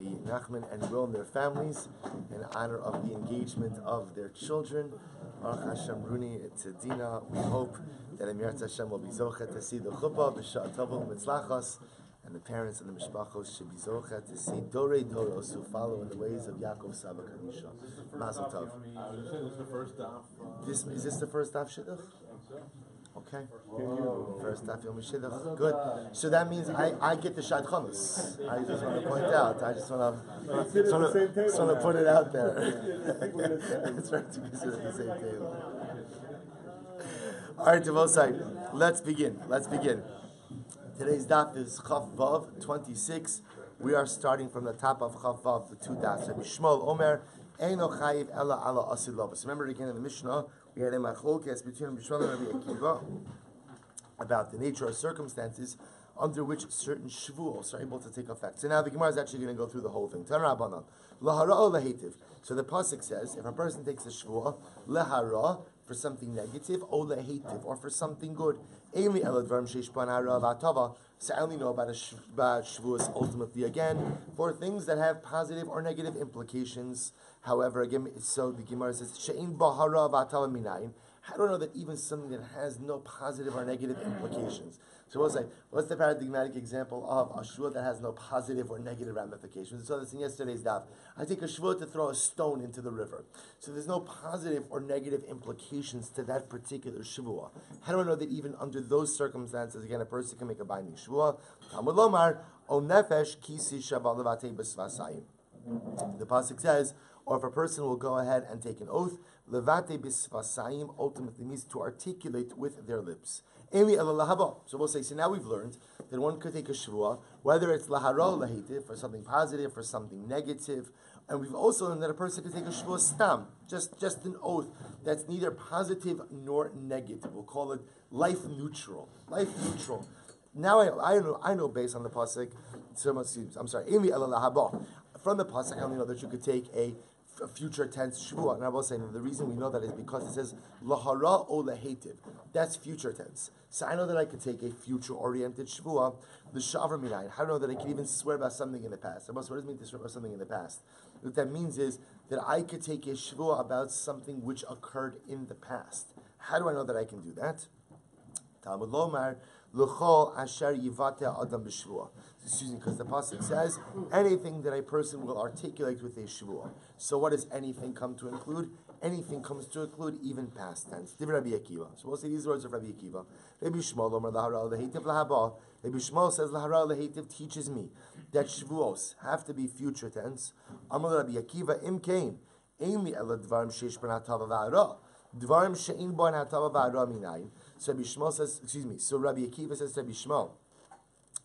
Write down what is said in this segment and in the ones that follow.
Nachman and Will and their families in honor of the engagement of their children. Baruch Hashem Runi Tzedina. We hope that Emir Hashem will be zochet to see the chuppah b'sha'at tova u'mitzlachos, and the parents and the mishpachos should be zochet to see Dorei Doros who follow in the ways of Yaakov Saba Kadisha. Mazel tov. Is this the first daf shidduch? Okay. First daf Yom Shidduch. Good. So that means I get the shadchanos. I just want to point out. I just want to put it out there. It's right to be sitting at the same table. All right, Devosai. Let's begin. Today's daf is Chaf Vav 26. We are starting from the top of Chaf Vav, the two dafs. Rabbi Shmuel Omer Eino Chayiv Ela Ala Asid Lovos. Remember again in the Mishnah. We had a machlokes between Rabbi Shmuel and Rabbi Akiva about the nature of circumstances under which certain Shevuos are able to take effect. So now the Gemara is actually going to go through the whole thing. Tan Rabbanan, lahara o lahetiv. So the pasuk says, if a person takes a Shevuah, lahara for something negative, o lahetiv, or for something good. Einli eladvarim sheishpan hara v'atava. So I only know about Shevuos ultimately again for things that have positive or negative implications. However, again, so the Gemara says, she'in bahara v'atava minayin. How do I know that even something that has no positive or negative implications? So what's the paradigmatic example of a shvuah that has no positive or negative ramifications? We saw this in yesterday's daf. I take a shvuah to throw a stone into the river. So there's no positive or negative implications to that particular shvuah. How do I know that even under those circumstances, again, a person can make a binding shvuah? Talmud lomar, o nefesh kisi shaval levatei b'svasayim. The pasuk says, or if a person will go ahead and take an oath, levate bisvasayim ultimately means to articulate with their lips. So we'll say, so now we've learned that one could take a shvuah, whether it's lahara or lahitiv, for something positive, for something negative, and we've also learned that a person can take a shvuah stam, just an oath that's neither positive nor negative. We'll call it life neutral. Now I know based on the pasuk. I'm sorry. From the pasuk, I only know that you could take a future tense shvuah. And I will say the reason we know that is because it says lahara o lahetiv. That's future tense. So I know that I could take a future-oriented shvuah, the shavar minayin. How do I know that I can even swear about something in the past? What does it mean to swear about something in the past? What that means is that I could take a shvuah about something which occurred in the past. How do I know that I can do that? Talmud lomar l'chol asher yivate adam b'shvuah. Excuse me, because the pasuk says anything that a person will articulate with a shvuah. So what does anything come to include? Anything comes to include even past tense. Rabbi Akiva. So we'll say these words of Rabbi Akiva. Rabbi Shmuel Omer lahara lehetiv lahaba. Rabbi Shmuel says lahara lehetiv teaches me that shvuos have to be future tense. Amar Rabbi Akiva imkein einli ela dvarim sheish ben hatava va'ara. Dvarim she'in ben hatava va'ara minayin. So Rabbi Shmuel says, so Rabbi Akiva says to Rabbi Shmuel,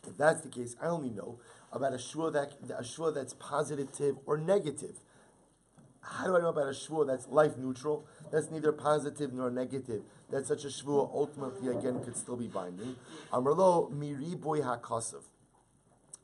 if that's the case, I only know about a shvuah that's positive or negative. How do I know about a shvuah that's life neutral, that's neither positive nor negative, that such a shvuah ultimately again could still be binding? Amrlo miri boy hakasav.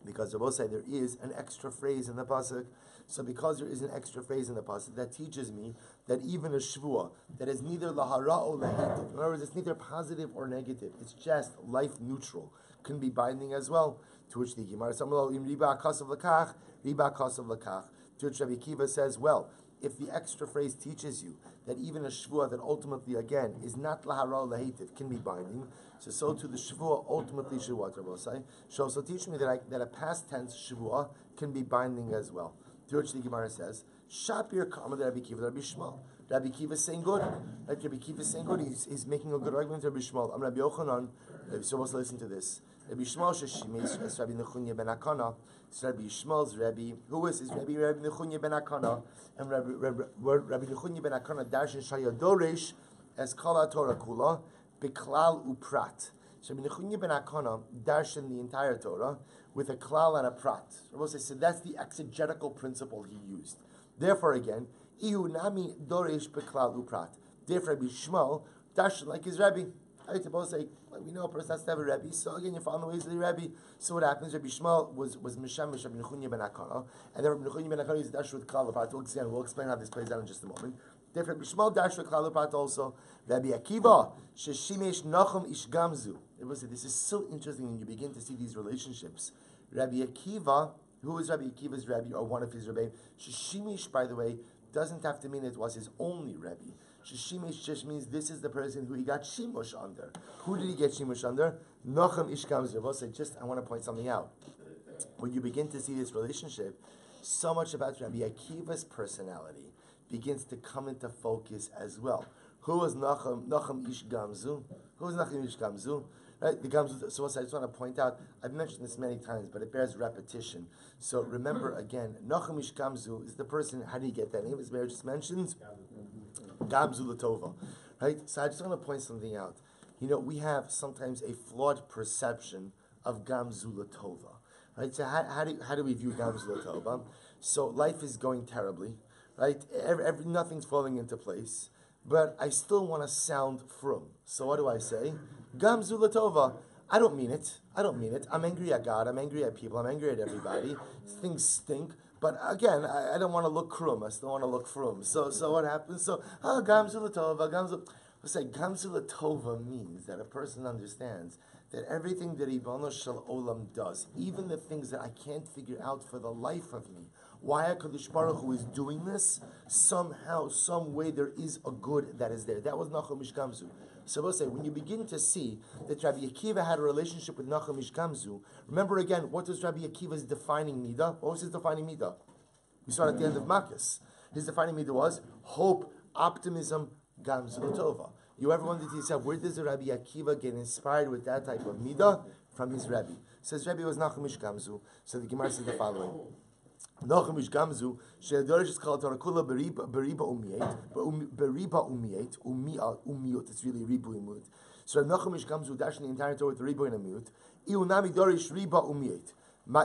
Because Rabbi say there is an extra phrase in the pasuk. So because there is an extra phrase in the pasuk, that teaches me that even a shvuah that is neither lahara or lahitiv, in other words, it's neither positive or negative, it's just life neutral, can be binding as well. To which the Gemara says, riba kasav lakach, riba kasav lakach. To which Rabbi Akiva says, well, if the extra phrase teaches you that even a shvuah that ultimately again is not lahara or lahitiv can be binding, so to the shvuah ultimately shvuah, Rabbi say, so teach me that a past tense shvuah can be binding as well. To which the Gemara says, Shapir Kama Rabbi Akiva, Rabbi Shmuel. Rabbi Akiva is saying good. Rabbi Akiva is saying good. He's making a good argument to Rabbi Shmuel. I'm Rabbi Yochanan. Rabbi Shmuel, listen to this. Rabbi Shmuel Sheshimis as Rabbi Nechunya ben Akana. It's Rabbi Shmuel's Rabbi. Who is Rabbi Nechunya ben Akana? And Rabbi Nechunya ben Akana darshan Shaya Dorish as Kala Torah Kula Biklal Uprat. So Rabbi Nechunya ben Akana darshan the entire Torah with a klal and a prat. So that's the exegetical principle he used. Therefore, again, ihu nami dorish beklal uprat. Therefore, Rabbi Shmuel darshan like his Rebbe. I to both say, we know a person has to have a Rebbe. So again, you follow the ways of the Rebbe. So what happens? Rabbi Shmuel was mishamish Rabbi Nechunya ben Akana, and then Rabbi Nechunya ben Akana is dash with klal uprat. We'll explain how this plays out in just a moment. Therefore, Rabbi Shmuel dash with klal uprat also. Rabbi Akiva sheshimesh nachum ish gamzu. This is so interesting when you begin to see these relationships. Rabbi Akiva who is Rabbi Akiva's Rebbe or one of his Rebbe. Shishimish, by the way, doesn't have to mean it was his only Rebbe. Shishimish just means this is the person who he got Shimush under. Who did he get Shimush under? Nochem Ish Gamzu. I want to point something out. When you begin to see this relationship, so much about Rabbi Akiva's personality begins to come into focus as well. Who was Nochem Ish Gamzu? Who was Nochem Ish Gamzu? Right, the Gamzu. So I just want to point out, I've mentioned this many times, but it bears repetition. So remember again, Nochem Ish Gamzu is the person. How do you get that name? As Mayor just mentioned, Gamzu Latova. Right. So I just want to point something out. We have sometimes a flawed perception of Gamzu Latova. Right. So how do we view Gamzu Latova? So life is going terribly. Right. Nothing's falling into place. But I still want to sound frum. So what do I say? Gamzu Latova. I don't mean it. I'm angry at God. I'm angry at people. I'm angry at everybody. Things stink. But again, I don't want to look krum. I still want to look frum. So what happens? Gamzu Latova. Gamzu Latova means that a person understands that everything that Ribono Shel Olam does, even the things that I can't figure out for the life of me, why HaKadosh Baruch Hu is doing this, somehow, some way there is a good that is there. That was Nochem Ish Gamzu. So we'll say, when you begin to see that Rabbi Akiva had a relationship with Nochem Ish Gamzu, remember again, what was Rabbi Akiva's defining midah? What was his defining midah? We saw it at the end of Makkas. His defining midah was hope, optimism, Gamzu Latova. You ever wondered to yourself, where does the Rabbi Akiva get inspired with that type of midah? From his Rebbe. Says Rebbe was Nochem Ish Gamzu. So the Gemara says the following. Nochem Ish Gamzu, she'adorish is called Tarakula beriba umiyet, umiyot, it's really ribu imut. So Nochem Ish Gamzu dashed the entire Torah with the ribu and amiyut. Iunami dorish riba umiyet.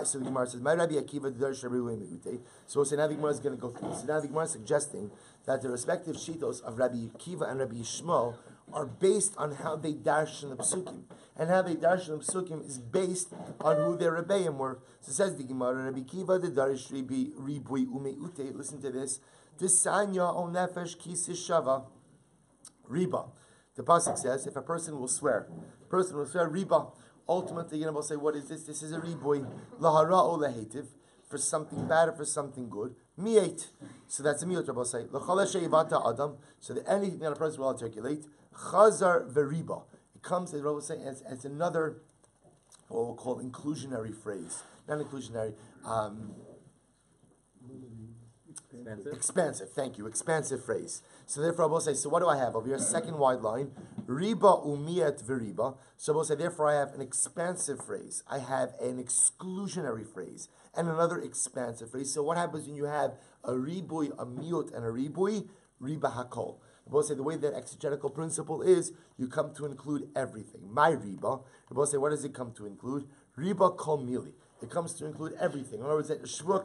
So the Gemara says, my Rabbi Akiva dorish ribu imiyut. So now the Gemara is going to go through this. So now the Gemara is suggesting that the respective shitos of Rabbi Akiva and Rabbi Shmuel are based on how they dash in the psukim. And how they dash in the psukim is based on who their rebbeim were. So says the Gemara, Rabbi Akiva the darish ribui umeute. Listen to this. Tisanya o nefesh kisi shava riba. The pasuk says, if a person will swear, riba. Ultimately, we'll say, what is this? This is a ribui lahara o lehetiv, for something bad or for something good. Mi'et. So that's a miyot, Rabbi say. Adam. So that anything that a person will articulate, chazar veriba. It comes, as Rabbi say, as another, what we'll call inclusionary phrase. Not inclusionary, expansive. Thank you. Expansive phrase. So therefore, I will say, so what do I have over here? Second wide line, riba umiyat veriba. So I will say, therefore, I have an expansive phrase. I have an exclusionary phrase and another expansive phrase. So what happens when you have a ribui, a miut, and a ribui? Riba hakol. I will say, the way that exegetical principle is, you come to include everything. My riba. I will say, what does it come to include? Riba kol mili. It comes to include everything. In other words, a shvuah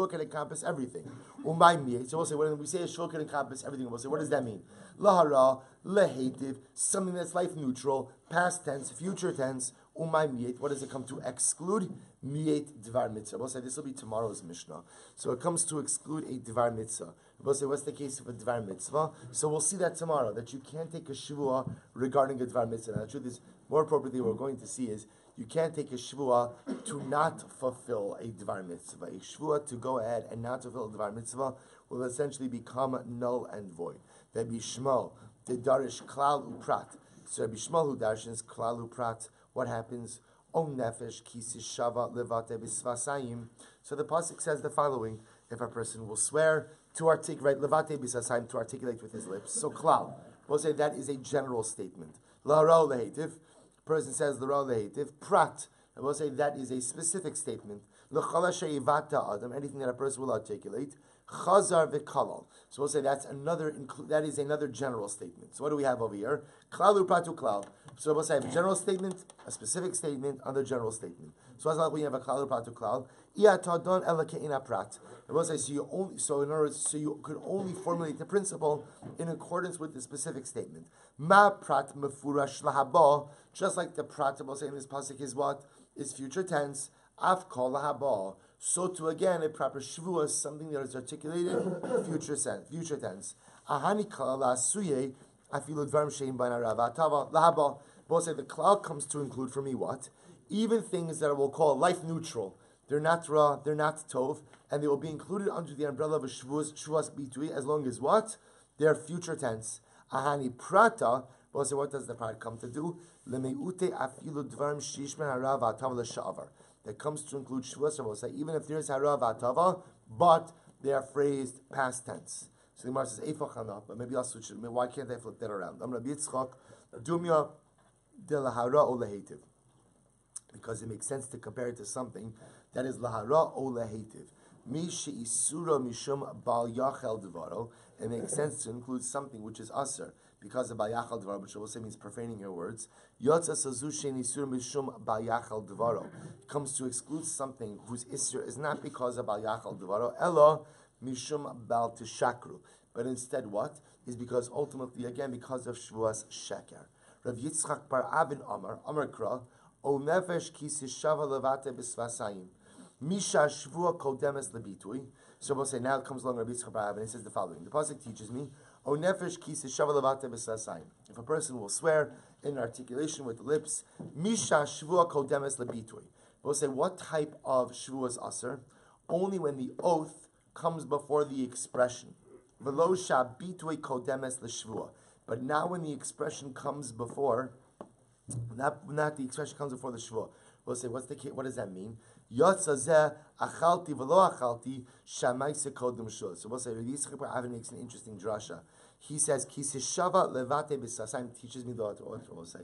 can encompass everything. Umay miyet. So we'll say, when we say a shvuah can encompass everything, we'll say, what does that mean? Lahara, lehetiv, something that's life neutral, past tense, future tense. Umay miyet. What does it come to exclude? Miyet dvar mitzvah. We'll say, this will be tomorrow's Mishnah. So it comes to exclude a dvar mitzvah. We'll say, what's the case of a dvar mitzvah? So we'll see that tomorrow, that you can't take a shvuah regarding a dvar mitzvah. Now, the truth is, more appropriately, what we're going to see is, you can't take a shvuah to not fulfill a dvar mitzvah. A shvuah to go ahead and not fulfill a dvar mitzvah will essentially become null and void. Rabbi Shmuel, the darish klal uprat. So Rabbi Shmuel who darshins klal uprat, what happens? Om nefesh kisi shava levate bisvasayim. So the pasuk says the following: if a person will swear to articulate levate bisvasayim, to articulate with his lips. So klal, we'll say that is a general statement. Lahara lehetiv. Person says the lehetiv prat. I will say that is a specific statement. Adam, anything that a person will articulate. Chazar v'kalal. So we'll say that is another general statement. So what do we have over here? Klal upratu klal. So we'll say a general statement, a specific statement, another general statement. So as long as we have a klal upratu klal, iatadon elakeina prat. I will say so in other words, so you could only formulate the principle in accordance with the specific statement. Ma prat mefurash lahaba. Just like the prat, we'll say in this pasuk is what? Is future tense. Af kol lahaba. So to again a proper Shevuos, something that is articulated future tense. Ahani kala suye afilu dvarim sheim b'nei rava tava lahaba. We'll say the klal comes to include for me what? Even things that I will call life neutral. they're not ra, they're not tov, and they will be included under the umbrella of a Shevuos bitui as long as what? They're future tense. Ahani prata, but what does the prat come to do? Lemeute afilu dvarim shishman harav atava l'shavar. That comes to include Shevuos, even if there is harav atava, but they are phrased past tense. So the Gemara says, Eifachana, but maybe I'll switch it. Why can't I flip that around? I'm Rabbi Yitzchak, Dumya de lahara o lehetiv. Because it makes sense to compare it to something that is lahara o lehetiv. Mi she'isura mishum bal yachel devaro. It makes sense to include something which is aser because of bal yachel devaro, which also means profaning your words. Yotza sazu she'isura mishum bal yachel devaro. It comes to exclude something whose isur is not because of bal yachel devaro, ella mishum bal tishakru. But instead what? Is because ultimately, again, because of Shevuos sheker. Rav Yitzchak bar Avin Amar Kra, O nefesh ki sishava levate b'svasayim. Misha shvua kodemes lebitui. So we'll say, now it comes along Rabbi Yitzchak bar Avin, he says the following. The pasuk teaches me, O nefesh ki sishava levate b'svasayim. If a person will swear in articulation with the lips, Misha shvua kodemes lebitui. We'll say, what type of shvua is aser? Only when the oath comes before the expression. V'lo shabitui kodemes l'shvua. But now when the expression comes before, not the expression comes before the shvua. We'll say, what does that mean? Yotzazeh achalti v'lo achalti shamaise kodem shul. So we'll say, Rabbi Yitzchak bar Avin makes an interesting drasha. He says, ki sishava levate b'sasayim, teaches me the we'll say,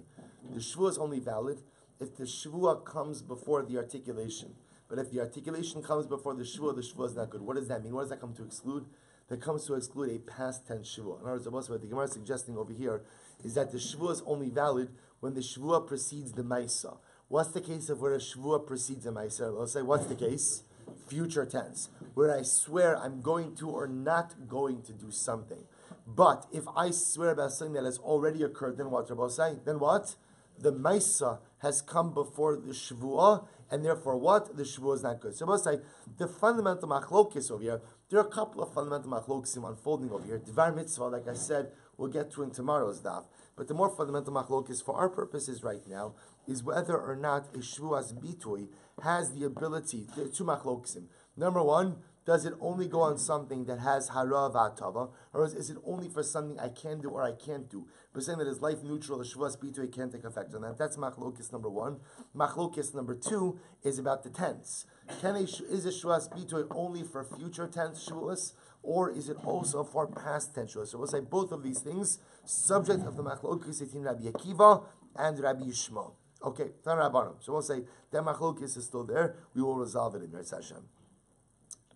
the shvua is only valid if the shvua comes before the articulation. But if the articulation comes before the shvua is not good. What does that mean? What does that come to exclude? That comes to exclude a past tense shvua. In other words, what the Gemara is suggesting over here is that the shvua is only valid when the shvua precedes the maisa. What's the case of where a shvua precedes a maisa? I'll say, what's the case? Future tense, where I swear I'm going to or not going to do something. But if I swear about something that has already occurred, then what? Rabbi say, then what? The maisa has come before the shvua, and therefore what? The shvua is not good. So Rabbi say, the fundamental machlokis over here, there are a couple of fundamental machlokim unfolding over here. Dvar mitzvah, like I said, we'll get to in tomorrow's daf. But the more fundamental machlokis for our purposes right now is whether or not a shvuas bitui has the ability. There are two machlokim. Number one, does it only go on something that has hara v'atava, or is it only for something I can do or I can't do? We're saying that is life neutral, the shvuas bitui can't take effect on that. That's machlokis number one. Machlokis number two is about the tense. Is a shvuas bitui only for future tense shvuas, or is it also for past tense shvuas? So we'll say both of these things, subject of the machlokis between Rabbi Akiva and Rabbi Shmuel. Okay, Tan Rabbanim. So we'll say that machlokis is still there. We will resolve it in Yirtzeh Hashem.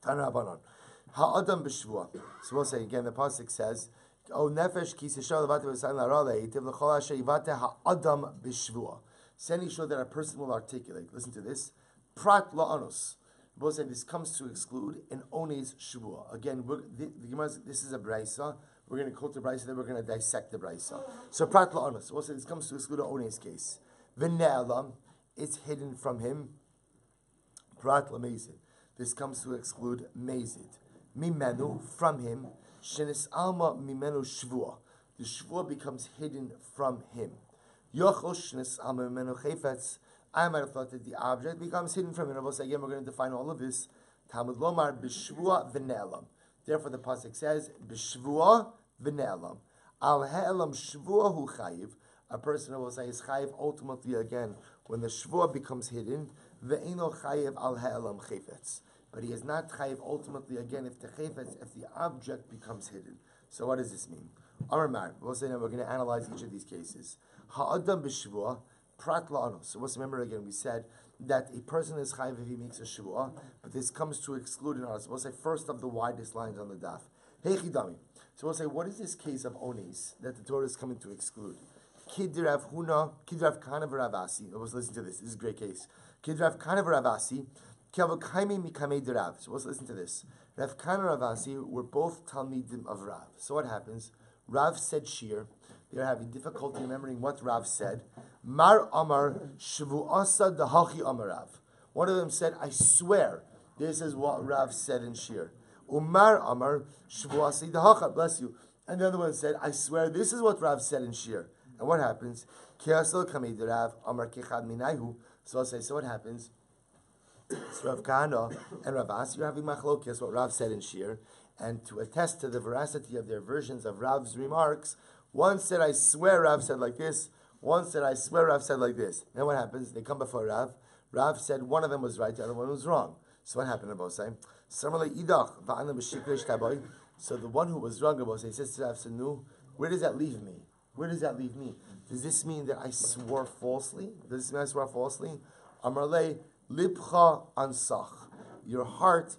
Tan Rabbanon. Ha'adam b'shvua. So we'll say again. The pasuk says, "O nefesh ki sishal levate b'sayin la'ara le'etiv l'chol asher yivate ha'adam b'shvua." So any shul that a person will articulate. Listen to this. Prat la'anos. We'll say this comes to exclude an ones shvua. Again, this is a brisa. We're going to quote the brisa, then we're going to dissect the brisa. So prat la'anos. We'll say this comes to exclude an ones case. V'ne'elam, it's hidden from him. Prat la'mezid. This comes to exclude mezid. Mimenu, from him. Shenis alma mimenu shvua. The shvua becomes hidden from him. Yochosh shenis alma mimenu chayfetz. I might have thought that the object becomes hidden from him. Again, we're going to define all of this. Talmud lomar b'shvua v'ne'elam. Therefore, the pasuk says b'shvua v'ne'elam. Al ha'elam shvua hu chayiv. A person will say is chayiv ultimately again when the shvua becomes hidden. Ve'eno chayiv al ha'elam chayfetz. But he is not chayiv ultimately again if the object becomes hidden. So what does this mean? Amar, we'll say now we're going to analyze each of these cases. Ha'adam b'shvua prat la'anos. So let's remember again. We said that a person is chayiv if he makes a shvua, but this comes to exclude an others. We'll say first of the widest lines on the daf. Heichidami. So we'll say what is this case of ones that the Torah is coming to exclude? Kidrav Kana v'Ravasi. Let's listen to this. This is a great case. Kidrav Kana v'Ravasi. So let's listen to this. Rav Kana and Ravasi were both Talmidim of Rav. So what happens? Rav said shir. They're having difficulty remembering what Rav said. Mar Amar Shvuasa Dahachi Amar Rav. One of them said, I swear, this is what Rav said in shir. Umar Amar Shvuasi Dahacha, bless you. And the other one said, I swear, this is what Rav said in shir. And what happens? Kiasel Kamei Rav Amar Kechad Minayhu. So I'll say, so what happens? So Rav Kahana and Rav Asi are having machlokes, what Rav said in Shir, and to attest to the veracity of their versions of Rav's remarks, one said, I swear Rav said like this, one said, I swear Rav said like this. Then what happens? They come before Rav. Rav said one of them was right, the other one was wrong. So what happened to both sides? So the one who was wrong, Rabbi says to Rav Sanu, where does that leave me? Where does that leave me? Does this mean that I swore falsely? Does this mean I swore falsely? Amarle libcha ansach. Your heart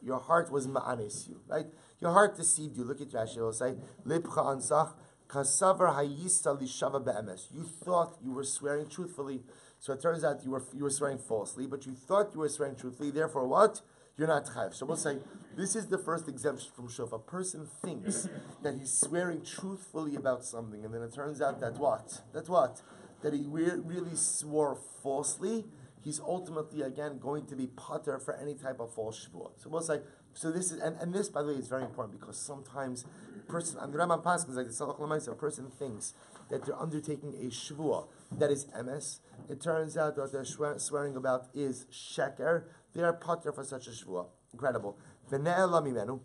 was ma'anes you, right? Your heart deceived you. Look at Rashi. It will say libcha ansach kasavar hayista lishava be'emes. You thought you were swearing truthfully, so it turns out you were swearing falsely. But you thought you were swearing truthfully. Therefore, what? You're not chayav. So we'll say this is the first exemption from shuf. A person thinks that he's swearing truthfully about something, and then it turns out that what? That he really swore falsely. He's ultimately again going to be pater for any type of false shvuah. So we'll say this is and this by the way is very important because sometimes a person and the Rambam Paschal is like the Salach L'Maisa, a person thinks that they're undertaking a shvuah that is emes. It turns out that what they're swearing about is sheker. They are pater for such a shvuah. Incredible. V'ne'ela mimenu.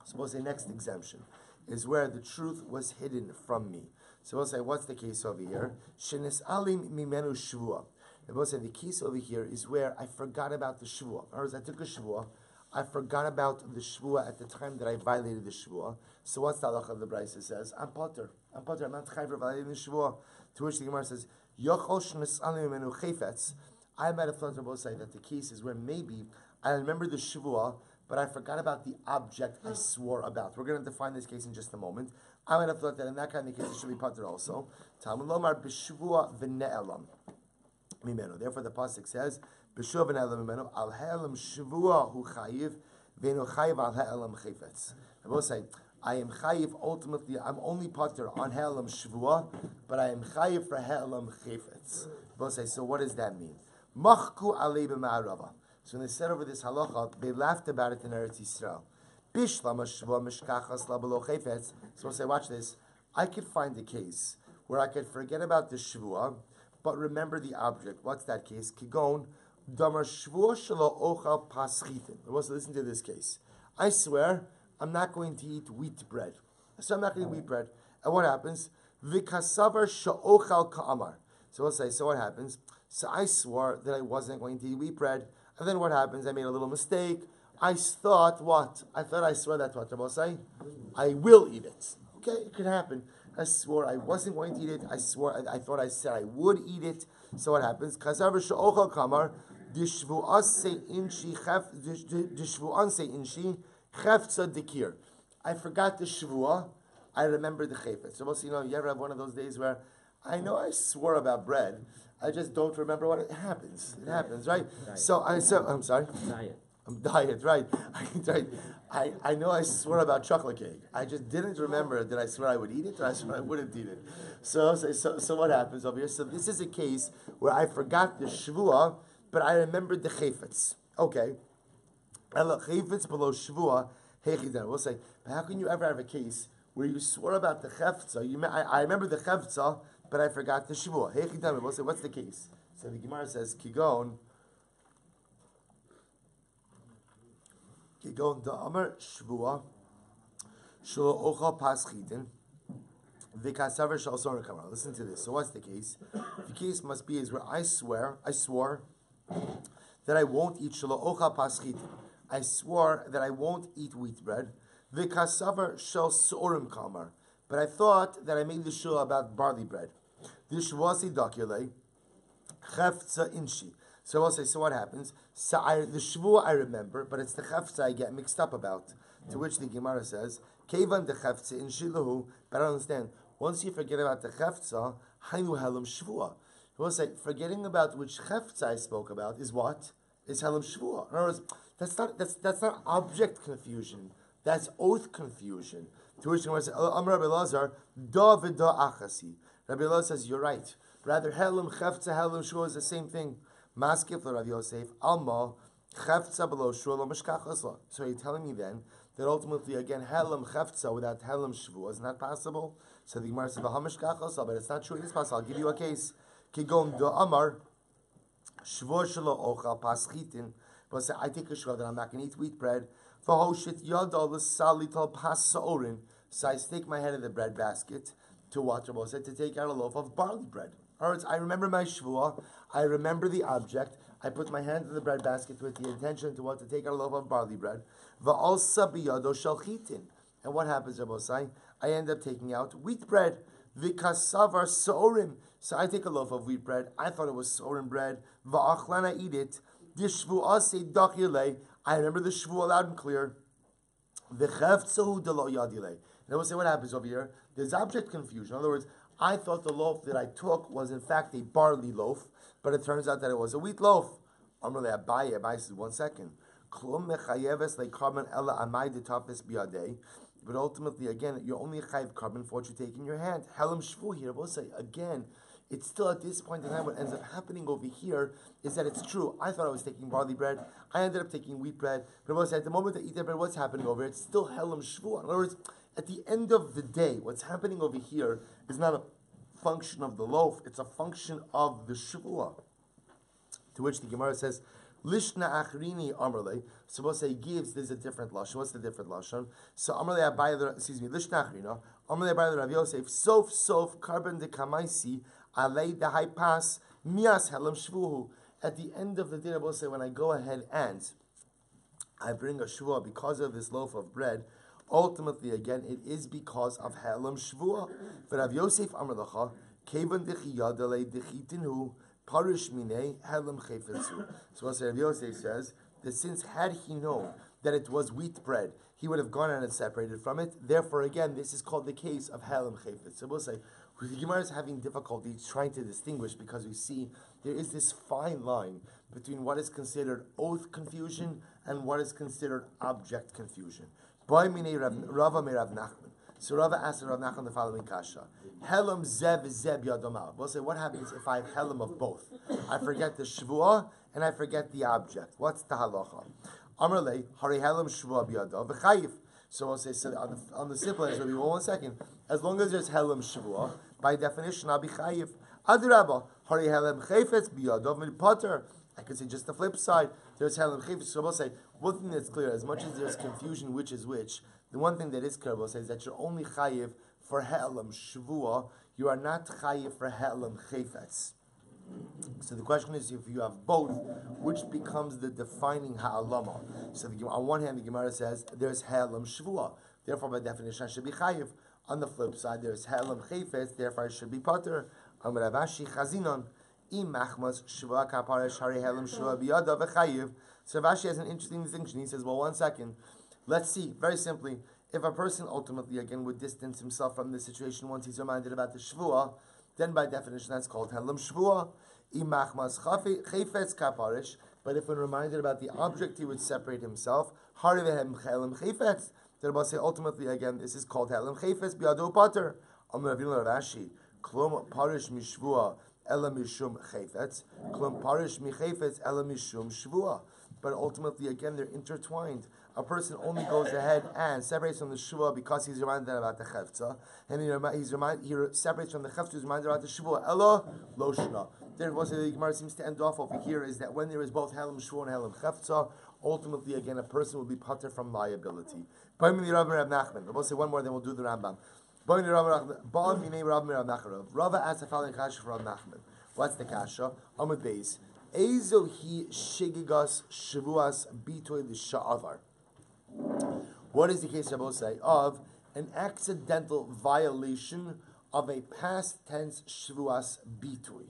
So we'll say next exemption is where the truth was hidden from me. So we'll say what's the case over here? Shenis alim mimenu shvuah. And we'll say the case over here is where I forgot about the shvuah. In other words, I took a shvuah. I forgot about the shvuah at the time that I violated the shvuah. So what's the halacha of the Brisa says? I'm pater. I'm not chayav for violating the shvuah. To which the Gemara says, Yochol shenis alim mimenu chayfetz. I might have thought both say that the case is where maybe I remember the shvuah, but I forgot about the object I swore about. We're going to define this case in just a moment. I might have thought that in that kind of case it should be pater also. Talmud lomar b'shvuah v'ne'elam mimenu. Therefore the pasuk says b'shvuah v'ne'elam mimenu al ha'elam shvuah hu chayiv v'eno chayiv al ha'elam chayfetz. I both say I am chayiv ultimately. I'm only pater on ha'elam shvuah, but I am chayiv for ha'elam chayfetz. Both say so. What does that mean? Machku alei b'ma'arava. So when they said over this halacha, they laughed about it in Eretz Yisrael. Bishlam hashvua mishkachas labelo chayfetz. So we'll say, watch this. I could find a case where I could forget about the shvua, but remember the object. What's that case? Kigon damar shvua shelo ochal paschitin. Let's listen to this case. I swear I'm not going to eat wheat bread. So I'm not going to eat wheat bread. And what happens? V'kasavar she'ochal ka'amar. So we'll say, so what happens? So I swore that I wasn't going to eat wheat bread. And then what happens? I made a little mistake. I thought what? I thought I swore that what Rabbi say? I will eat it. Okay, it could happen. I swore I wasn't going to eat it. I swore I thought I said I would eat it. So what happens? Kasavar she'ochal kamar dishvu'an se inshi chefza dikir. I forgot the shvuah. I remember the chayfetz. So you ever have one of those days where I know I swore about bread, I just don't remember what it happens. It happens, right? Diet. I'm sorry. Diet, right? I know I swore about chocolate cake. I just didn't remember. Did I swear I would eat it, or I swear I wouldn't eat it? So what happens over here? So this is a case where I forgot the shvuah, but I remembered the chayfetz. Okay. Chayfetz below shvuah. We'll say, how can you ever have a case where you swore about the chefza? I remember the chefza, but I forgot the shvuah. We'll say, what's the case? So the Gemara says, Kigon da amar shvuah shelo ochal paschitin v'kasaver shel soren kamar. Listen to this. So what's the case? The case must be is where I swore that I won't eat shelo ochal paschitin. I swore that I won't eat wheat bread. V'kasaver shel soren kamar. But I thought that I made the shul about barley bread. This shvuasi dakile chefza inshi. So I'll say, so what happens? So the shvuah I remember, but it's the chefza I get mixed up about. To which the Gemara says, kevan de chefza inshi lahu. But I don't understand. Once you forget about the chefza, hainu helam shvuah. We'll say, forgetting about which chefza I spoke about is what? Is helam shvuah. In other words, that's not object confusion. That's oath confusion. To which the Gemara says, Amar Rabbi Lazar, da v'da achasi. Rabbi Lazar says, you're right. Rather, helam chefza, helam shvuah is the same thing. Maskif Rav Yosef Alma Chefza below Shul Mishkachasla. So you're telling me then that ultimately again Helam Chefza without Helam Shvu is not possible. So the Gemara says Mishkachasla, but it's not true. It is possible. I'll give you a case. Kigon do Amar Shvu Shelo Ochal Paschitin But say, I take a shvuah that I'm not going to eat wheat bread. V'hoshit yada l'sali tal pas sa'orin. So I stick my head in the bread basket to what Rabbi said, to take out a loaf of barley bread. In other words, I remember my shvuah, I remember the object, I put my hand in the bread basket with the intention to what, to take out a loaf of barley bread. V'alsa biyado shel chitin. And what happens, Rabbi Sai? I end up taking out wheat bread. V'kasavar sa'orim. So I take a loaf of wheat bread, I thought it was sa'orim bread, v'achlan, I eat it. D'shvuah seidach yilei. I remember the shvuah loud and clear. V'chevtzahu delo yad yilei. And I will say, what happens over here? There's object confusion. In other words, I thought the loaf that I took was in fact a barley loaf, but it turns out that it was a wheat loaf. Amrle Abaye, Abaye says, 1 second. Klum mechayeves lekarban ela amay detafes biyadei. But ultimately, again, you're only chayiv carbon for what you take in your hand. Helam shvu here. I will say, again, it's still at this point in time, what ends up happening over here is that it's true. I thought I was taking barley bread. I ended up taking wheat bread. But I will say, at the moment I eat that bread, what's happening over here? It's still helam shvu. In other words, at the end of the day, what's happening over here is not a function of the loaf, it's a function of the shvuah. To which the Gemara says, Lishna achrini amrle. So we'll say gives, there's a different lashon. What's the different lashon? So amrle abayla, Lishna achrina. Amrle abayla Rav Yosef, sof carbon de kamaisi, alei de high pass, mias helam shvuhu. At the end of the day, I will say, when I go ahead and I bring a shvuah because of this loaf of bread, ultimately, again, it is because of Helam Shvuah. For Rav Yosef Amar Lacha, Kevan Dechiyadale Dechitinu, Parish Mine, Helam Chefetzu. So what Rav Yosef says, that since had he known that it was wheat bread, he would have gone and separated from it. Therefore, again, this is called the case of Helam Chefetz. So we'll say, the Gemara is having difficulty trying to distinguish because we see there is this fine line between what is considered oath confusion and what is considered object confusion. Rava me Rav Nachman. So Rava asked Rav Nachman the following kasha: Helam zev yadomav. We'll say, what happens if I have helam of both? I forget the shvuah and I forget the object. What's the halacha? Amrle hari helam shvuah biyadav v'chayiv. So we'll say, so on the simple answer, we will 1 second. As long as there's helam shvuah, by definition, I'll be chayiv. Adrabah hari helam chayfetz biyadav v'potter. I could say just the flip side. There's helam chayfetz. So we'll say, one thing that's clear, as much as there's confusion which is which, the one thing that is clear, we'll say, is that you're only chayiv for helam shvuah. You are not chayiv for helam chayfetz. So the question is, if you have both, which becomes the defining ha'alama? So on one hand, the Gemara says there's helam shvuah, therefore by definition I should be chayiv. On the flip side, there's helam chayfetz, therefore I should be pater. Amar Ravashi chazinon im machmas shvuah kaparesh hari helam shvuah biyada v'chayiv. So Ravashi has an interesting distinction. He says, well, 1 second. Let's see, very simply, if a person ultimately, again, would distance himself from the situation once he's reminded about the shvuah, then by definition that's called helam shvuah. Imachmas chayfetz kaparish. But if when reminded about the object, he would separate himself. Harivehem helam chayfetz. Then we'll say ultimately again, this is called helam chayfetz biyado pater. Amar Ravina Rashi klum parish mishvuah ela mishum chayfetz. Klum parish michayfetz ela mishum shvuah. But ultimately, again, they're intertwined. A person only goes ahead and separates from the shvuah because he's reminded about the chefza, and he separates from the chefza, he's reminded about the shvuah. Ella loshna. There was the Gemara seems to end off over here is that when there is both helam shvuah and helam chefza, ultimately, again, a person will be pater from liability. We'll say one more, then we'll do the Rambam. Rava asked the following kasha for Rav Nachman. What's the kasha? Amud Beis. Ezo hi shigigas shavuas bitoy l'sha'avar. What is the case, Rabbi say, of an accidental violation of a past tense shavuas bitoy?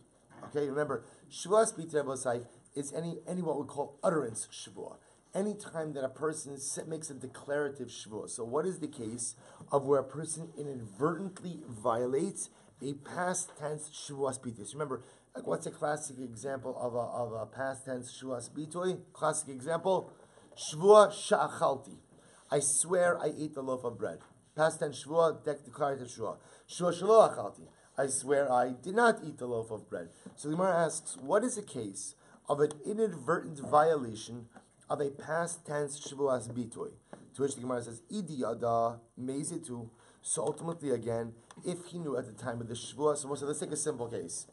Okay, remember, shavuas bitoy, Rabbi say, is any what we call utterance shavuah. Any time that a person makes a declarative shvuah. So what is the case of where a person inadvertently violates a past tense shavuas bitoy? So remember, like what's a classic example of a past tense shavuas bitoy? Classic example, shvuah sha'achalti. I swear I ate the loaf of bread. Past tense shvuah, declarative shvuah. Shvuah shelo achalti. I swear I did not eat the loaf of bread. So the Gemara asks, what is a case of an inadvertent violation of a past tense shavuas bitoy? To which the Gemara says, idi yada meizitu. So ultimately, again, if he knew at the time of the shvuah, so let's take a simple case.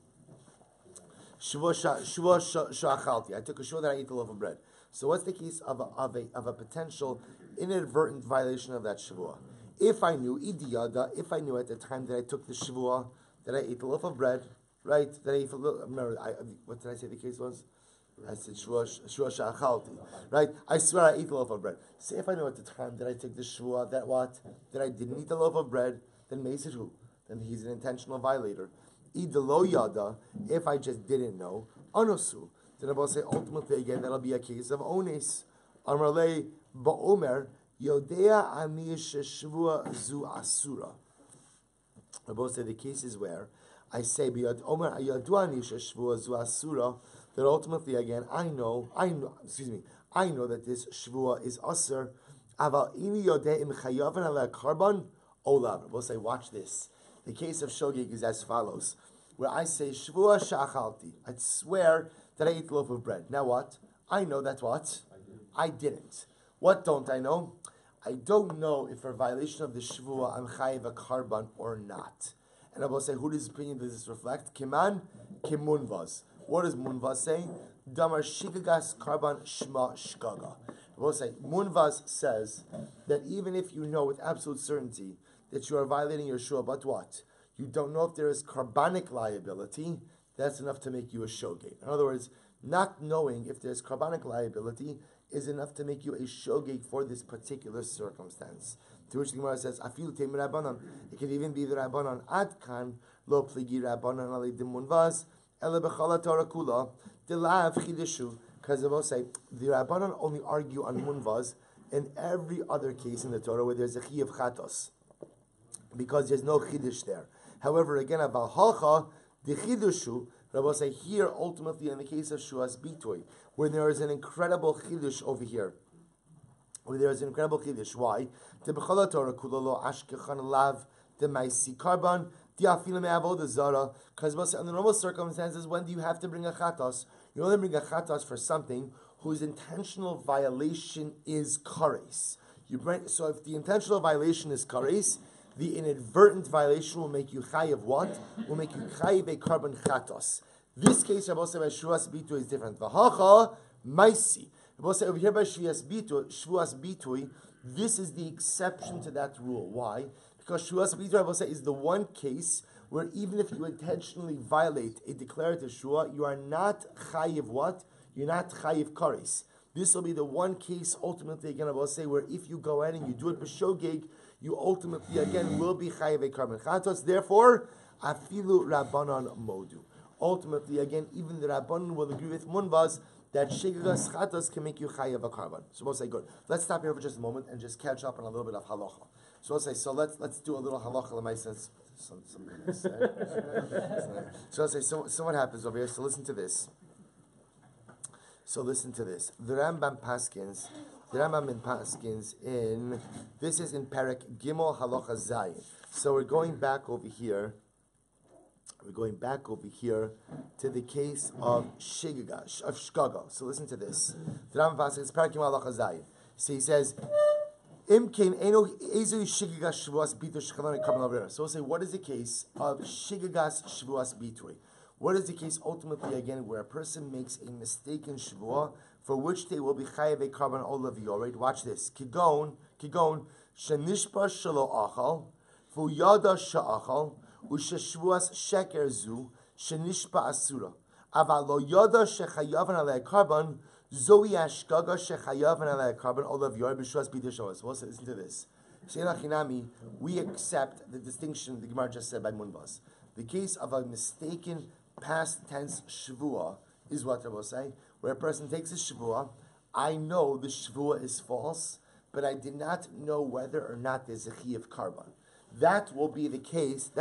Shvuah sha'achalti. I took a shvuah that I ate the loaf of bread. So what's the case of a potential inadvertent violation of that Shevuah? If I knew, if I knew at the time that I took the Shevuah, that I ate a loaf of bread, right? That I ate a little, remember, what did I say the case was? I said Shevuah sha'achalti, right? I swear I ate a loaf of bread. So if I knew at the time that I took the Shevuah, that what? That I didn't eat a loaf of bread, then Mesid who? Then he's an intentional violator. Idelo yada, if I just didn't know, anosu. Then I will say ultimately again that'll be a case of ones. Amarle ba'omer yodea ani sheshvua zu asura. I will say the cases where I say biyad omer ayadu ani sheshvua zu asura. That ultimately again I know that this shvua is asur. Aval ini yodea im chayavan ala karban olav. I will say watch this. The case of shogeg is as follows, where I say Shevuah sha'achalti. I swear that I ate a loaf of bread. Now what? I know that what? I didn't. What don't I know? I don't know if for a violation of the Shevuah I'm chayiv a karban or not. And I will say, whose opinion does this reflect? Kiman, kimunvaz. What does munvaz say? Damar shigagas karban shma shgaga. I will say, munvaz says that even if you know with absolute certainty that you are violating your shua, but what? You don't know if there is carbonic liability, that's enough to make you a shogeg. In other words, not knowing if there's carbonic liability is enough to make you a shogeg for this particular circumstance. To which the Gemara says, Afilu teim rabbanon. It could even be the rabbanon adkan, lo pligi rabbanon ali dimunvaz, ele bechala Torah kula, delav chidishu. Because I will say, the rabbanon only argue on munvaz in every other case in the Torah where there's a chi of chatos, because there's no chiddush there. However, again, aval halcha the chiddushu. Rabbi say here ultimately in the case of shuas bitoy, where there is an incredible chiddush over here, where there is an incredible chiddush. Why? The b'chala Torah kulalo ashkechan lav the ma'isi karban the afilim avodah zara. Because under normal circumstances, when do you have to bring a chatos? You only bring a chatos for something whose intentional violation is kares. So if the intentional violation is kares, the inadvertent violation will make you chayiv what? Will make you chayiv a carbon chatos. This case, Rabbi say by Shvuas Bitui is different. V'hacha maisi. Rabbi say over here by Shvuas Bitui, this is the exception to that rule. Why? Because Shvuas Bitui, Rabbi say, is the one case where even if you intentionally violate a declarative shua, you are not chayiv what? You're not chayiv kares. This will be the one case ultimately again I will say where if you go in and you do it b'shogeg, you ultimately again will be chayiv a carbon chatos. Therefore, afilu rabbanon modu. Ultimately again, even the rabbanon will agree with munvaz that shigagas chatos can make you chayiv a carbon. So we'll say good. Let's stop here for just a moment and just catch up on a little bit of halacha. So we'll say let's do a little halacha l'maisa. Some minutes. So I'll say so what happens over here? So listen to this. The Rambam Paskins in this is in Perek Gimel Halacha Zayin. So we're going back over here. To the case of Shgaga. So listen to this. The Rambam Paskins Perek Gimel Halacha Zayin. So he says, So we'll say, what is the case of Shigagas Shvuas Bitui? What is the case ultimately again where a person makes a mistaken shvuah for which they will be chayav a carbon olav yored? Watch this. Kigon shenishpa shelo achal v'yada sha'achal u'sheshvuas sheker zu shenishpa asura aval lo yada shechayavan alei carbon zoi ashgaga shechayavan alei carbon olav yored b'shvuas b'dishavos. Well, listen to this. We accept the distinction the Gemara just said by Munvaz. The case of a mistaken past tense shvuah is what I will say, where a person takes a shvuah. I know the shvuah is false, but I did not know whether or not there's a chi of carbon. That will be the case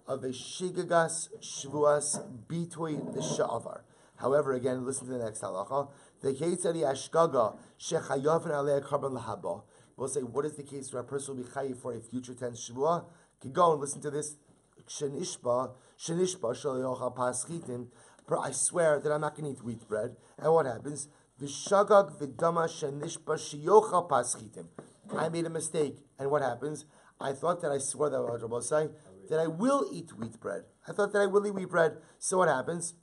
of a shigagas shvuas between the sha'avar. However, again, listen to the next halacha. The case of the ashgaga shechayav and alei carbon lahaba. We'll say, what is the case where a person will be chayiv for a future tense shvuah? Go and listen to this. Shenishpa shalayocha paschitim. I swear that I'm not going to eat wheat bread. And what happens? V'shagag v'dama shenishpa shiyocha paschitim. I made a mistake. And what happens? I thought that I swore that what Rabbi say that I will eat wheat bread. I thought that I will eat wheat bread. So what happens?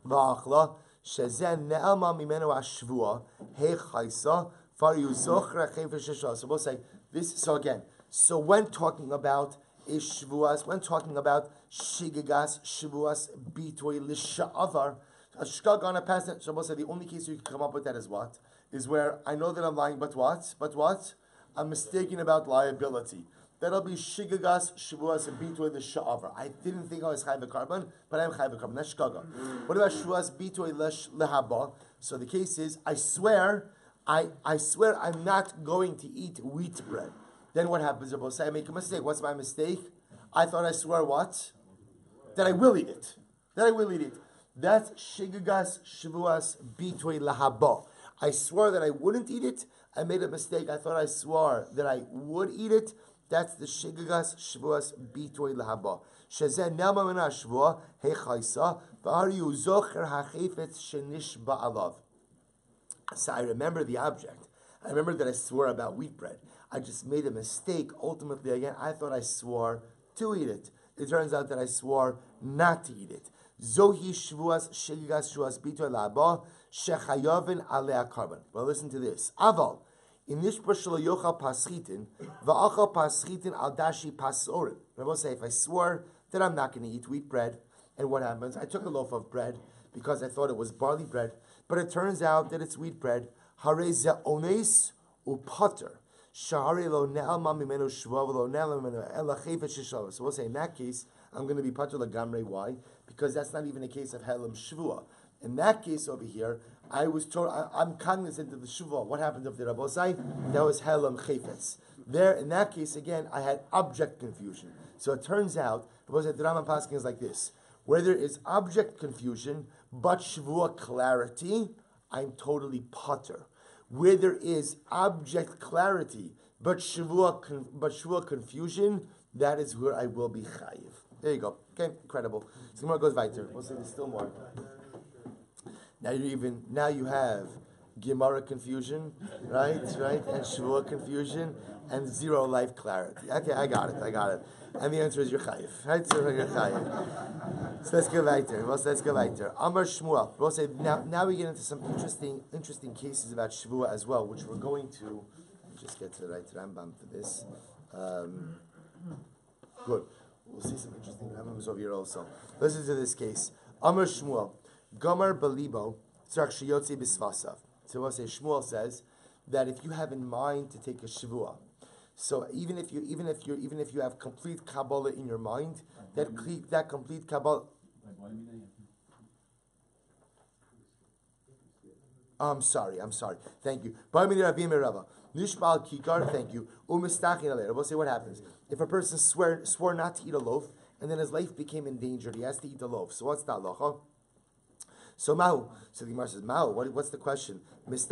V'achla Shezen ne'alma mimenu hashvua hey chaysa far yuzochra chayfer sheshah. So we'll say this. So again, so when talking about a Shevuos, when talking about shigagas Shevuos bitoi lisha'avar, a shkag on a past tense. So we'll say the only case you can come up with that is what? Is where I know that I'm lying, but what? But what? I'm mistaken about liability. That'll be shigagas Shevuos bitoi lisha'avar. I didn't think I was chayv carbon, but I'm chayv carbon. That's shkaga. What about Shevuos bitoi lehaba? So the case is, I swear I'm not going to eat wheat bread. Then what happens? Say I make a mistake. What's my mistake? I thought I swear what? That I will eat it. That I will eat it. That's shigagas Shevuos bitoi lahaba. I swore that I wouldn't eat it. I made a mistake. I thought I swore that I would eat it. That's the shigagas Shevuos bitoi lahaba. Shezen nelma min hashvua hechaysa v'ari uzocher hachefetz shenish ba'alav. So I remember the object. I remember that I swore about wheat bread. I just made a mistake. Ultimately, again, I thought I swore to eat it. It turns out that I swore not to eat it. Zohi Shevuos shigagas Shevuos bitoi lahaba shechayavin alei carbon. Well, listen to this. Aval in nishpa shelo yochal paschitin va'achal paschitin al dashi pasorim. I will say if I swore that I'm not going to eat wheat bread, and what happens? I took a loaf of bread because I thought it was barley bread, but it turns out that it's wheat bread. Harei ze ones upater. So we'll say in that case, I'm going to be patur lagamrei. Why? Because that's not even a case of helam shvua. In that case over here, I was told I'm cognizant of the shvua. What happened of the Rabbosai? That was helam chayfetz. There, in that case again, I had object confusion. So it turns out, the Rambam Paskin is like this: where there is object confusion but shvua clarity, I'm totally patur. Where there is object clarity, but shvua confusion, that is where I will be chayiv. There you go. Okay, incredible. So more goes weiter. We'll say there's still more. Now you have Gemara confusion, right, and shvua confusion, and zero life clarity. Okay, I got it. And the answer is you're chayiv, right? So you're chayiv. So let's go weiter. Amar Shmuel. We'll say now we get into some interesting cases about Shvuah as well, which we're going to just get to the right Rambam for this. Good. We'll see some interesting Rambams over here also. Listen to this case. Amar Shmuel. Gomer belibo tzarach sheyotzi b'svasav. So we'll say Shmuel says that if you have in mind to take a Shvuah, so even if you have complete Kabbalah in your mind, that complete Kabbalah. I'm sorry. Thank you. Thank you. We'll say what happens if a person swore not to eat a loaf and then his life became endangered. He has to eat the loaf. So what's the halacha? So Mahu. So the Gemara says, Mahu, what's the question? Of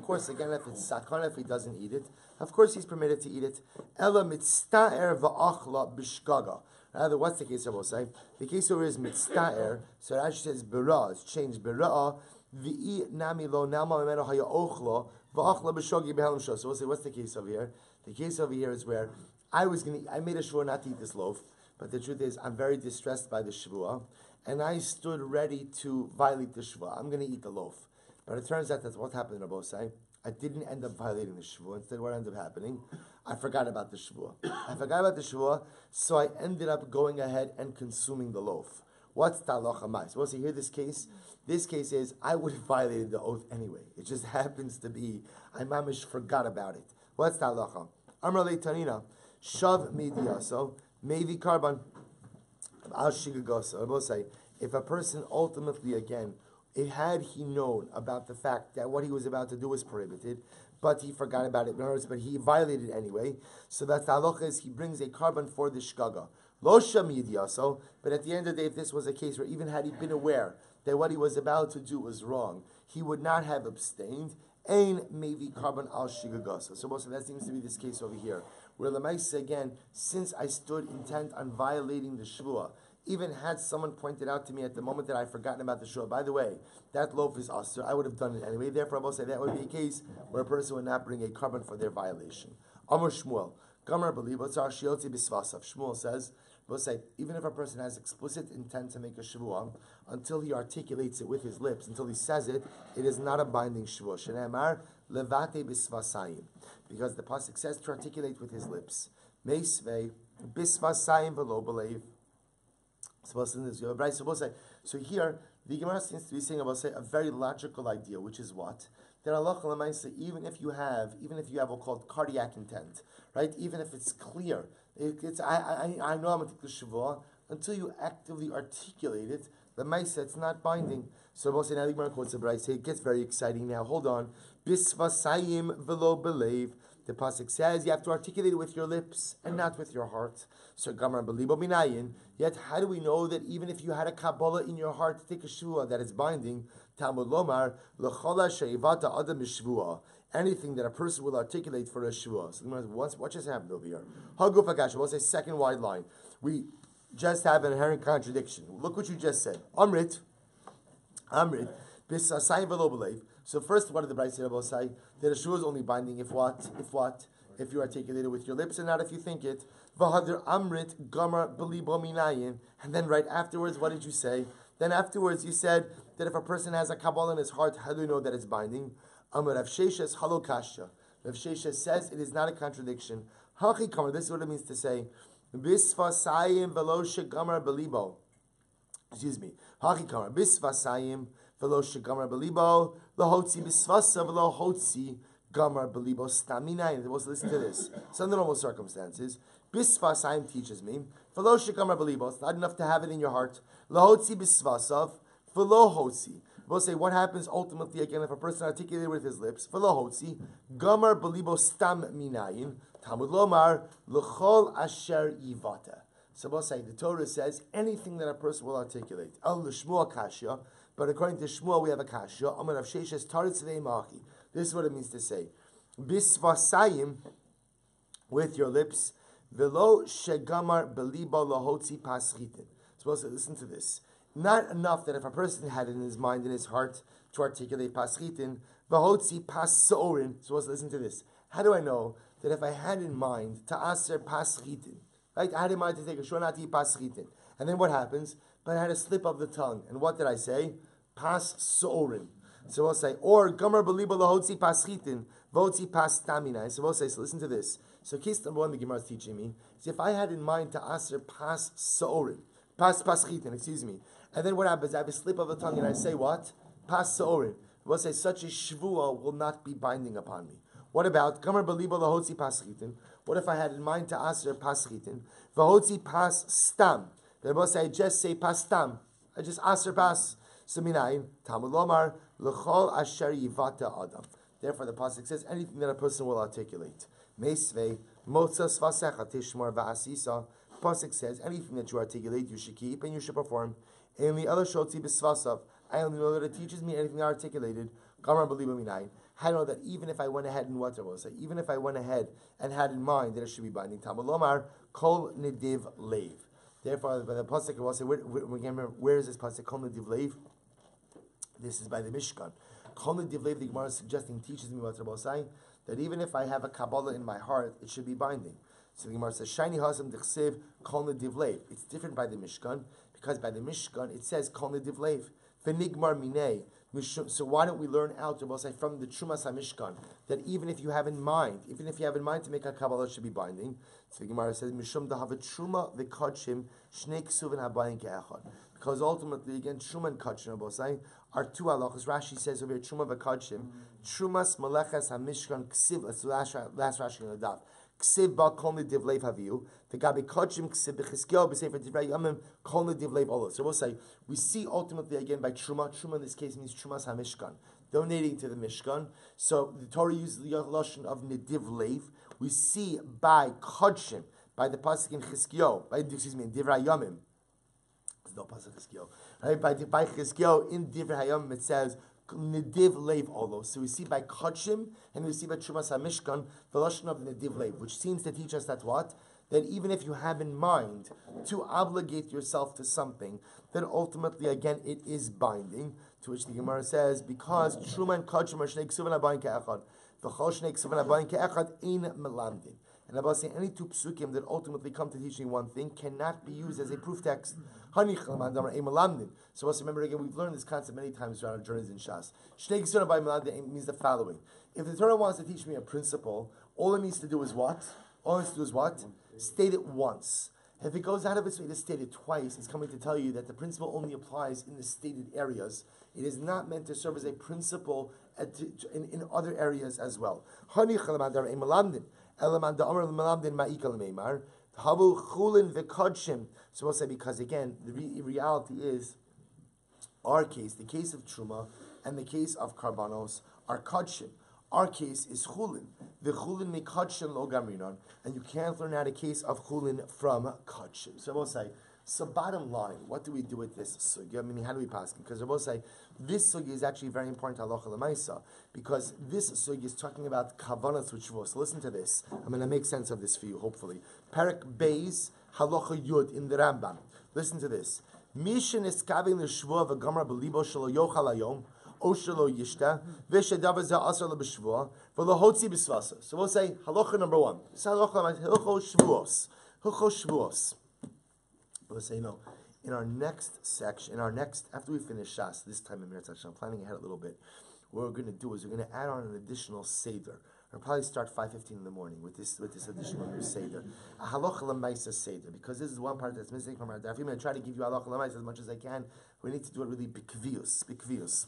course, again, if it's sakana, if he doesn't eat it, of course he's permitted to eat it. Ela mitzta'er va'achla bishgaga. Rather, what's the case I will say? The case over is mitzta'er. So it actually says bera. It's changed bera. V'i nami lo nama memeno haya ochla va'achla b'shoggi b'helam shos. So we'll say, what's the case over here? The case over here is where I made a shvua not to eat this loaf, but the truth is I'm very distressed by the shvua, and I stood ready to violate the shvua. I'm going to eat the loaf. But it turns out that's what happened in Rabosai. I didn't end up violating the shvua. Instead, what ended up happening? I forgot about the shvua. So I ended up going ahead and consuming the loaf. What's talacha mais? Well, see here this case. This case is I would have violated the oath anyway. It just happens to be I mamish forgot about it. What's talacha? Amar le tanina shav midiyaso mevi karban al shigagoso. I will say if a person ultimately again, had he known about the fact that what he was about to do was prohibited, but he forgot about it. In other words, but he violated it anyway. So that's the halacha is he brings a carbon for the shgaga. Lo shamid yaso. But at the end of the day, if this was a case where even had he been aware that what he was about to do was wrong, he would not have abstained. Ein maybe carbon al shigagasa. So most of that seems to be this case over here, where Lamaisa again, since I stood intent on violating the shvua, even had someone pointed out to me at the moment that I'd forgotten about the shvua, by the way, that loaf is asur, I would have done it anyway. Therefore, I will say that would be a case where a person would not bring a carbon for their violation. Amar Shmuel, Gamar believe what's our shiotzi bisvasav. Shmuel says, We'll say, even if a person has explicit intent to make a Shevuah, until he articulates it with his lips, until he says it, it is not a binding Shevuah. Shenemar levate bisvasayim. Because the pasuk says to articulate with his lips. Meisvei bisvasayim velo believe. So here, the Gemara seems to be saying about a very logical idea, which is what? That Allah even if you have what's called cardiac intent, right? Even if it's clear, I know I'm going to take the Shevuah, until you actively articulate it, the Maisa, it's not binding. So we'll say now the Gemara quotes it, but I say it gets very exciting now. Hold on. Bisvasayim velo believe. The pasuk says you have to articulate it with your lips and not with your heart. So Gamar belibo minayin. Yet how do we know that even if you had a Kabbalah in your heart to take a Shevuah that is binding? Talmud lomar lechola sheivata adam mishvuah. Anything that a person will articulate for a Shevuah. So what just happened over here? Haguf Agash. We'll say second wide line. We just have an inherent contradiction. Look what you just said. Amrit, bisasayim velo believe. So first, what did the Brayse Rabbi say? That a Shevuah is only binding if what? If you articulate it with your lips and not if you think it. V'hadir amrit gamar belibo minayin. And then right afterwards, what did you say? Then afterwards, you said that if a person has a Kabbalah in his heart, how do you know that it's binding? Amar Rav Sheshes halokasha. Rav Sheshes says it is not a contradiction. Hachi kamar. This is what it means to say. Bisvasayim velo shegamar belibo. Excuse me. Hachi kamar. Bisvasayim velo shegamar belibo. Lahotzi bisvasa velo hotzi gamar belibo stamina. And let's listen to this. So under normal circumstances, bisvasayim teaches me velo shegamar belibo. It's not enough to have it in your heart. Lahotzi bisvasav velo hotzi. We'll say what happens ultimately again if a person articulated with his lips. Velo hotzi gamar belibo stam minayin. Talmud lomar l'chol asher yivata. So we'll say the Torah says anything that a person will articulate. Al l'shmuel kashya, but according to Shmuel we have a kashya. Amar Rav Sheshes taritz v'emachi. This is what it means to say bisvasayim with your lips velo shegamar belibo lahotzi paschitin. So we'll say listen to this. Not enough that if a person had it in his mind and his heart to articulate paschitin v'hotzi pas so'orin. So we'll say listen to this. How do I know that if I had in mind to aser paschitin, right? I had in mind to take a shonati paschitin, and then what happens? But I had a slip of the tongue, and what did I say? Pas so'orin. So we'll say, or gomer belibo lahotzi paschitin, votzi pas tamina. So we'll say, so listen to this. So case number one, the Gemara is teaching me is if I had in mind to aser pas so'orin, paschitin, excuse me, and then what happens? I have a slip of the tongue, and I say what? Pas so'orin. We'll say such a shvuah will not be binding upon me. What about Kamar Belibo Lahotzi Paschitin? What if I had in mind to aser Paschitin? Vahotzi Pas Stam. Then we'll say, I just say Pas Stam. I just aser Pas. So Minayin, Talmud Lomar, L'chol Asher Yivata Adam. Therefore the pasuk says anything that a person will articulate. Meisvei, Motzas Vasecha Tishmar Va'asisa. Pasuk says anything that you articulate, you should keep and you should perform. And the other Shotzi B'Svasav. I only know that it teaches me anything articulated. Kamar Belibo Minayin. I know that even if I went ahead and even if I went ahead and had in mind that it should be binding, Talmud Lomar, Kol Nediv Leiv. Therefore, by the pasuk, I will say, where is this pasuk? Kol Nediv Leiv. This is by the Mishkan. Kol Nediv Leiv. The Gemara is suggesting, teaches me what Rabbi saying that even if I have a Kabbalah in my heart, it should be binding. So the Gemara says, Shiny Hasam Dechsev Kol Nediv Leiv. It's different by the Mishkan because by the Mishkan it says Kol Nediv Leiv. V'nigmar minei. So why don't we learn out, we'll say, from the Trumas HaMishkan, that even if you have in mind to make a Kabbalah, it should be binding. So the Gemara says, Mishum dahava Truma v'kodshim shnei ksuvin habayim ke'echad. Because ultimately, again, Truma and Kodshim, we'll say, are two halachas. Rashi says over here, Truma v'kodshim, Trumas meleches HaMishkan ksiv, that's the last Rashi in the daf. Ksiv ba kol nediv leiv haviu. The gabi kodshim ksiv b'chiskio b'sefer divrei yamim kol nediv leiv olo. So we'll say we see ultimately again by truma. Truma in this case means trumas hamishkan, donating to the mishkan. So the Torah uses the lashon of nediv leiv. We see by kodshim, by the pasuk in Chizkio, in divrei yamim. There's no pasuk Chizkio, right? By Chizkio in divrei yamim it says Nediv Leiv Olo. So we see by Kodshim and we see by Trumas HaMishkan the lashon of Nediv Leiv, which seems to teach us that what? That even if you have in mind to obligate yourself to something, then ultimately again it is binding. To which the Gemara says, because Truma and Kodshim are Shnei Ksuvin Habayim Ke'echad, V'chol Shnei Ksuvin Habayim Ke'echad Ein Melamdin. and Rabbi saying any two psukim that ultimately come to teach me one thing cannot be used as a proof text. So let's remember again, we've learned this concept many times throughout our journeys in Shas. Shnei Gisura by Melamdim means the following. If the Torah wants to teach me a principle, all it needs to do is what? All it needs to do is what? State it once. If it goes out of its way to state it twice, it's coming to tell you that the principle only applies in the stated areas. It is not meant to serve as a principle in other areas as well. So we'll say, because again, the reality is, our case, the case of Truma and the case of Karbanos, are Kodshim. Our case is Chulin. The Chulin make Kodshim lo gamrinon, and you can't learn out a case of Chulin from Kodshim. So we'll say, so bottom line, what do we do with this sugya? I mean, how do we pass it? Because we'll say, this sugya is actually very important to halacha l'maisa, because this sugya is talking about kavanas with Shevuos. So listen to this. I'm going to make sense of this for you, hopefully. Perek Beis, halacha yud in the Rambam. Listen to this. Mishin iskavin l'shvuah v'gamra b'libo shelo yochal hayom, o shelo yishta, v'shedavar zeh asar l'b'shvuah, v'lohotzi b'svasa. So we'll say, halacha number one. This halacha l'maisa, hilcho Shevuos. Hilcho Shevuos. Let's say, in our next section, after we finish Shas, this time in Meretz Hashem, I'm planning ahead a little bit. What we're going to do is we're going to add on an additional Seder. We'll probably start 5:15 in the morning with this additional new Seder. A Halacha L'maisa Seder, because this is one part that's missing from our daf. I'm going to try to give you Halacha L'maisa as much as I can. We need to do it really bikvius.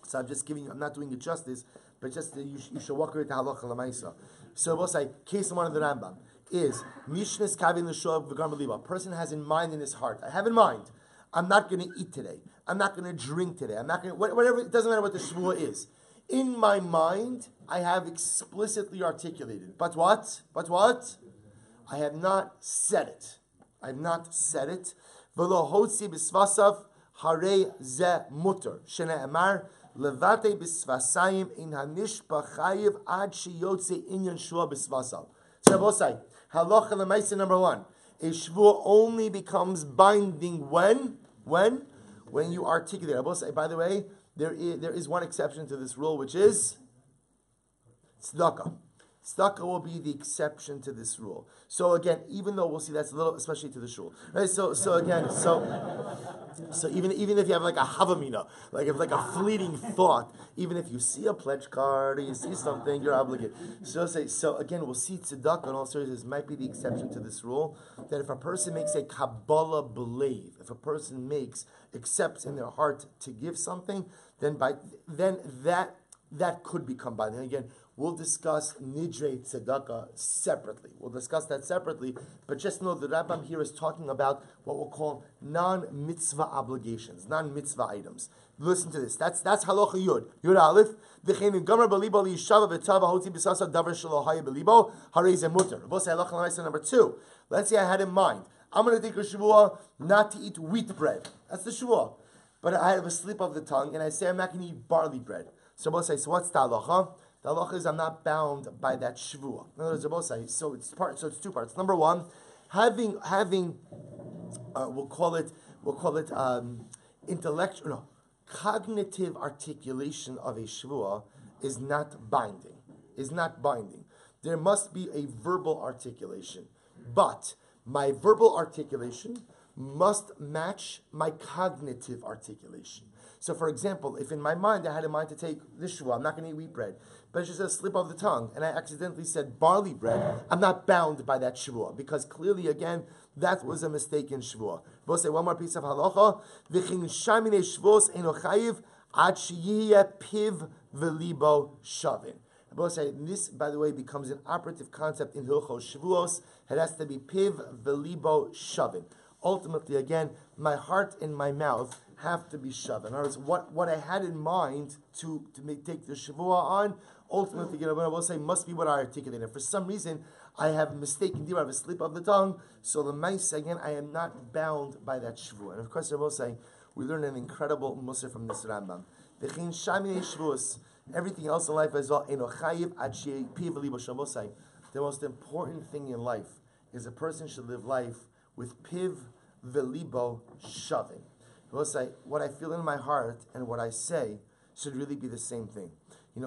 So I'm just giving you, I'm not doing it justice, but just you should walk with Halacha L'maisa. So we'll say, case one of the Rambam is Mishnas Kavin L'Shuv V'Gam B'Liba. A person has in mind in his heart, I have in mind, I'm not going to eat today. I'm not going to drink today. I'm not going to, whatever, it doesn't matter what the Shevuah is. In my mind, I have explicitly articulated. But what? I have not said it. V'lo hotzi b'svasav harei ze muter. Shene emar levate b'svasayim in hanish b'chayiv ad sheyotze inyan shua b'svasav. So both say, halacha l'maisa number one. A shvuah only becomes binding when you articulate. I will say, by the way, there is one exception to this rule, which is tzedakah. Tzedakah will be the exception to this rule. So again, even though we'll see that's a little, especially to the shul, right? So even if you have like a havamina, like if like a fleeting thought, even if you see a pledge card or you see something, you're obligated. So again, we'll see tzedakah in all seriousness might be the exception to this rule, that if a person makes a kabbalah believe, if a person accepts in their heart to give something, then that could become binding. Again, we'll discuss nidrei tzedakah separately. We'll discuss that separately, but just know the Rambam here is talking about what we'll call non-mitzvah obligations, non-mitzvah items. Listen to this. That's halacha yud. Yud aleph. V'chein gomer b'libo liyishava v'tava hotzi b'sasa davar shelo haya b'libo harei ze muter. We'll say halacha l'maisa number two. Let's say I had in mind, I'm going to take a Shevuah not to eat wheat bread. That's the Shevuah. But I have a slip of the tongue, and I say I'm not going to eat barley bread. So we'll say, so what's the halacha? The halacha is I'm not bound by that Shevuah. In other words, we'll say, so it's two parts. Number one, having we'll call it cognitive articulation of a Shevuah is not binding. There must be a verbal articulation, but my verbal articulation must match my cognitive articulation. So, for example, if in my mind I had in mind to take this Shevuah, I'm not going to eat wheat bread, but it's just a slip of the tongue, and I accidentally said barley bread, I'm not bound by that Shevuah, because clearly, again, that was a mistake in Shevuah. We'll say one more piece of halacha. V'chin shamine Shevuos eino chayiv ad sheyeh piv v'libo shavin. We'll say this, by the way, becomes an operative concept in Hilchos Shevuos. It has to be piv v'libo shavin. Ultimately, again, my heart and my mouth have to be shavin. In other words, what I had in mind to take the Shevuah on, ultimately, what I will say must be what I articulate. And for some reason, I have mistaken, I have a slip of the tongue, so the mice, again, I am not bound by that Shevuah. And of course, I will say, we learn an incredible musar from this Rambam. V'chein shamine Shevuos, everything else in life as well, eino chayiv ad sheyeh piv v'libo shavin. The most important thing in life is a person should live life with piv v'libo shavin. We'll say, what I feel in my heart and what I say should really be the same thing.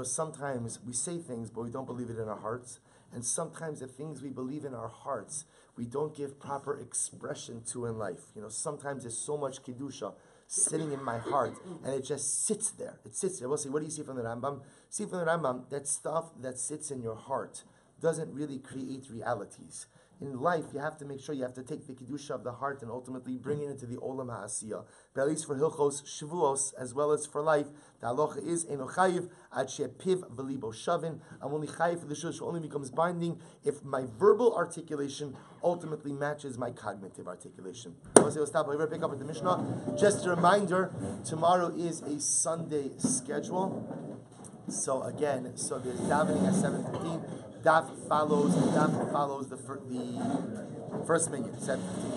Sometimes we say things, but we don't believe it in our hearts. And sometimes the things we believe in our hearts, we don't give proper expression to in life. Sometimes there's so much Kedusha sitting in my heart, and it just sits there. It sits there. We'll see, what do you see from the Rambam? See from the Rambam, that stuff that sits in your heart doesn't really create realities. In life, you have to make sure you have to take the Kedusha of the heart and ultimately bring it into the Olam HaAsiyah. But at least for Hilchos, Shevuos, as well as for life, the halacha is, Eino chayiv ad she'piv v'libo shavin. I'm only chayiv for the Shevuos, only becomes binding if my verbal articulation ultimately matches my cognitive articulation. We'll stop. We'll pick up at the Mishnah. Just a reminder, tomorrow is a Sunday schedule. So again, there's davening at 7:15. Daf follows the first minyan, 7:15.